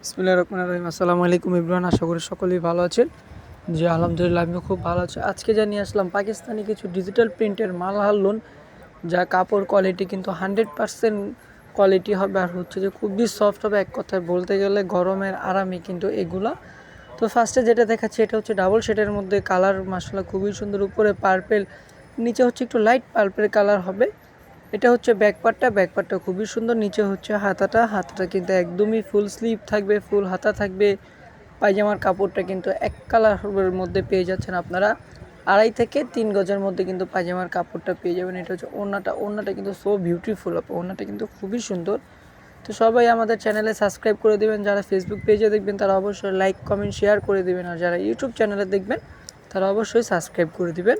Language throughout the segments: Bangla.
বিসমিল্লাহির রহমানির রহিম। আসসালামু আলাইকুম ইব্রাহিম, আশা করি সকলেই ভালো আছেন। জি আলহামদুলিল্লাহ, আমিও খুব ভালো আছি। আজকে জানিয়ে আসলাম পাকিস্তানি কিছু ডিজিটাল প্রিন্টের মালহার লোন, যা কাপড় কোয়ালিটি কিন্তু 100% কোয়ালিটি হবে, আর হচ্ছে যে খুবই সফট হবে। এক কথায় বলতে গেলে গরমের আরামে কিন্তু এগুলা। তো ফার্স্টে যেটা দেখাচ্ছি এটা হচ্ছে ডাবল শেডের মধ্যে, কালার মাশাআল্লাহ খুবই সুন্দর। উপরে পার্পেল, নিচে হচ্ছে একটু লাইট পার্পেল কালার হবে। এটা হচ্ছে ব্যাকপার্টটা খুবই সুন্দর। নিচে হচ্ছে হাতাটা কিন্তু একদমই ফুল স্লিভ থাকবে, ফুল হাতা থাকবে। পায়জামার কাপড়টা কিন্তু এক কালারের মধ্যে পেয়ে যাচ্ছেন আপনারা। 2.5 থেকে 3 গজের মধ্যে কিন্তু পায়জামার কাপড়টা পেয়ে যাবেন। এটা হচ্ছে ওড়নাটা কিন্তু সো বিউটিফুল হবে, ওড়নাটা কিন্তু খুবই সুন্দর। তো সবাই আমাদের চ্যানেলে সাবস্ক্রাইব করে দেবেন। যারা ফেসবুক পেজে দেখবেন তারা অবশ্যই লাইক কমেন্ট শেয়ার করে দেবেন, আর যারা ইউটিউব চ্যানেলে দেখবেন তারা অবশ্যই সাবস্ক্রাইব করে দিবেন।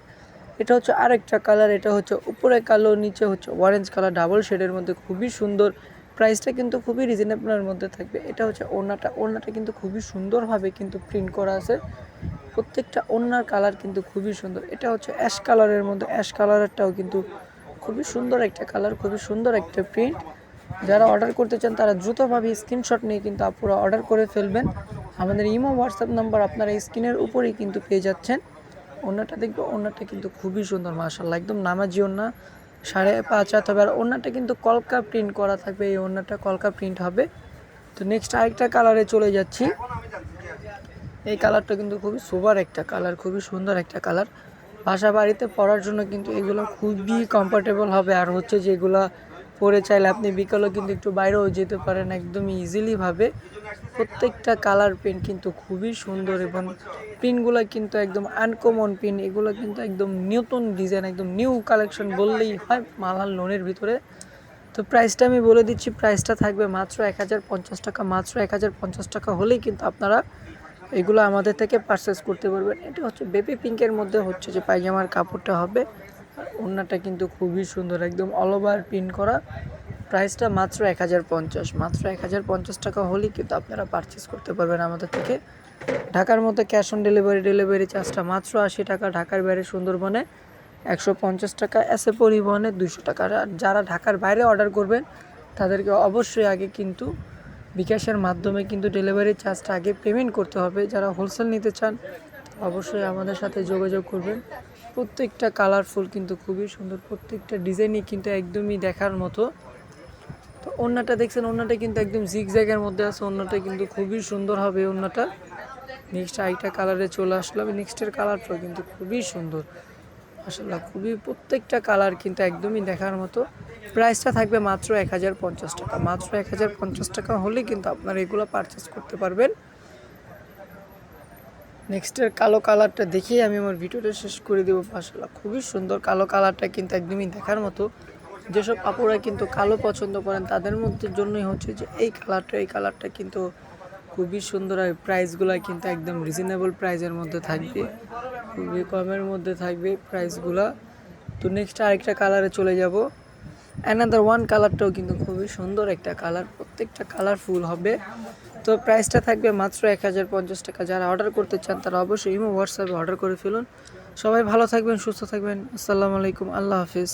এটা হচ্ছে আরেকটা কালার, এটা হচ্ছে উপরে কালো, নিচে হচ্ছে অরেঞ্জ কালার, ডাবল শেডের মধ্যে খুবই সুন্দর। প্রাইসটা কিন্তু খুবই রিজনেবলের মধ্যে থাকবে। এটা হচ্ছে ওড়নাটা কিন্তু খুবই সুন্দরভাবে কিন্তু প্রিন্ট করা আছে। প্রত্যেকটা ওড়নার কালার কিন্তু খুবই সুন্দর। এটা হচ্ছে অ্যাশ কালারের মধ্যে, অ্যাশ কালারেরটাও কিন্তু খুবই সুন্দর একটা কালার, খুবই সুন্দর একটা প্রিন্ট। যারা অর্ডার করতে চান তারা দ্রুতভাবে স্ক্রিনশট নিয়ে কিন্তু আপুরা অর্ডার করে ফেলবেন। আমাদের ইমো হোয়াটসঅ্যাপ নাম্বার আপনারা স্ক্রিনের উপরেই কিন্তু পেয়ে যাচ্ছেন। ওড়নাটা দেখবে, ওড়নাটা কিন্তু খুবই সুন্দর মাশাআল্লাহ, একদম নামাজি ওড়না, 5.5 হাত হবে। আর ওড়নাটা কিন্তু কলকা প্রিন্ট করা থাকবে, এই ওড়নাটা কলকা প্রিন্ট হবে। তো নেক্সট আরেকটা কালারে চলে যাচ্ছি। এই কালারটা কিন্তু খুবই সোবার একটা কালার, খুবই সুন্দর একটা কালার। বাসা বাড়িতে পরার জন্য কিন্তু এগুলো খুবই কমফোর্টেবল হবে। আর হচ্ছে যেগুলো পরে চাইলে আপনি বিকালেও কিন্তু একটু বাইরেও যেতে পারেন একদমই ইজিলিভাবে। প্রত্যেকটা কালার প্রিন্ট কিন্তু খুবই সুন্দর, এবং প্রিন্টগুলো কিন্তু একদম আনকমন প্রিন্ট। এগুলো কিন্তু একদম নতুন ডিজাইন, একদম নিউ কালেকশন বললেই হয় মালহার লোনের ভিতরে। তো প্রাইসটা আমি বলে দিচ্ছি, প্রাইসটা থাকবে মাত্র 1050 টাকা। মাত্র 1050 টাকা হলেই কিন্তু আপনারা এগুলো আমাদের থেকে পারচেস করতে পারবেন। এটা হচ্ছে বেবি পিঙ্কের মধ্যে হচ্ছে যে পায়জামার কাপড়টা হবে। আর ওড়নাটা কিন্তু খুবই সুন্দর, একদম অল ওভার প্রিন্ট করা। প্রাইসটা মাত্র 1050, মাত্র 1050 টাকা হলেই কিন্তু আপনারা পারচেস করতে পারবেন আমাদের থেকে। ঢাকার মধ্যে ক্যাশ অন ডেলিভারি চার্জটা মাত্র 80 টাকা। ঢাকার বাইরে সুন্দরবনে 150 টাকা, এসে পরিবহনে 200 টাকা। আর যারা ঢাকার বাইরে অর্ডার করবেন তাদেরকে অবশ্যই আগে কিন্তু বিকাশের মাধ্যমে কিন্তু ডেলিভারি চার্জটা আগে পেমেন্ট করতে হবে। যারা হোলসেল নিতে চান অবশ্যই আমাদের সাথে যোগাযোগ করবেন। প্রত্যেকটা কালারফুল কিন্তু খুবই সুন্দর, প্রত্যেকটা ডিজাইনই কিন্তু একদমই দেখার মতো। তো ওড়নাটা দেখছেন, ওড়নাটা কিন্তু একদম জিগজ্যাগের মধ্যে আছে, ওড়নাটা কিন্তু খুবই সুন্দর হবে ওড়নাটা। নেক্সট আরেকটা কালারে চলে আসলাম। নেক্সটের কালারটাও কিন্তু খুবই সুন্দর মাশাআল্লাহ, খুবই প্রত্যেকটা কালার কিন্তু একদমই দেখার মতো। প্রাইসটা থাকবে মাত্র 1050 টাকা। মাত্র 1050 টাকা হলেই কিন্তু আপনারা এগুলো পারচেস করতে পারবেন। নেক্সটের কালো কালারটা দেখিয়ে আমি আমার ভিডিওটা শেষ করে দেবো। মাশাআল্লাহ খুবই সুন্দর, কালো কালারটা কিন্তু একদমই দেখার মতো। যেসব আপুরা কিন্তু কালো পছন্দ করেন তাদের মধ্যে জন্যই হচ্ছে যে এই কালারটা কিন্তু খুবই সুন্দর। আর প্রাইসগুলো কিন্তু একদম রিজনেবল প্রাইসের মধ্যে থাকবে, খুবই কমের মধ্যে থাকবে প্রাইসগুলো। তো নেক্সট আরেকটা কালারে চলে যাব। অ্যানাদার ওয়ান কালারটাও কিন্তু খুবই সুন্দর একটা কালার, প্রত্যেকটা কালারফুল হবে। তো প্রাইসটা থাকবে মাত্র 1050 টাকা। যারা অর্ডার করতে চান তারা অবশ্যই ইমো হোয়াটসঅ্যাপে অর্ডার করে ফেলুন। সবাই ভালো থাকবেন, সুস্থ থাকবেন। আসসালামু আলাইকুম, আল্লাহ হাফিজ।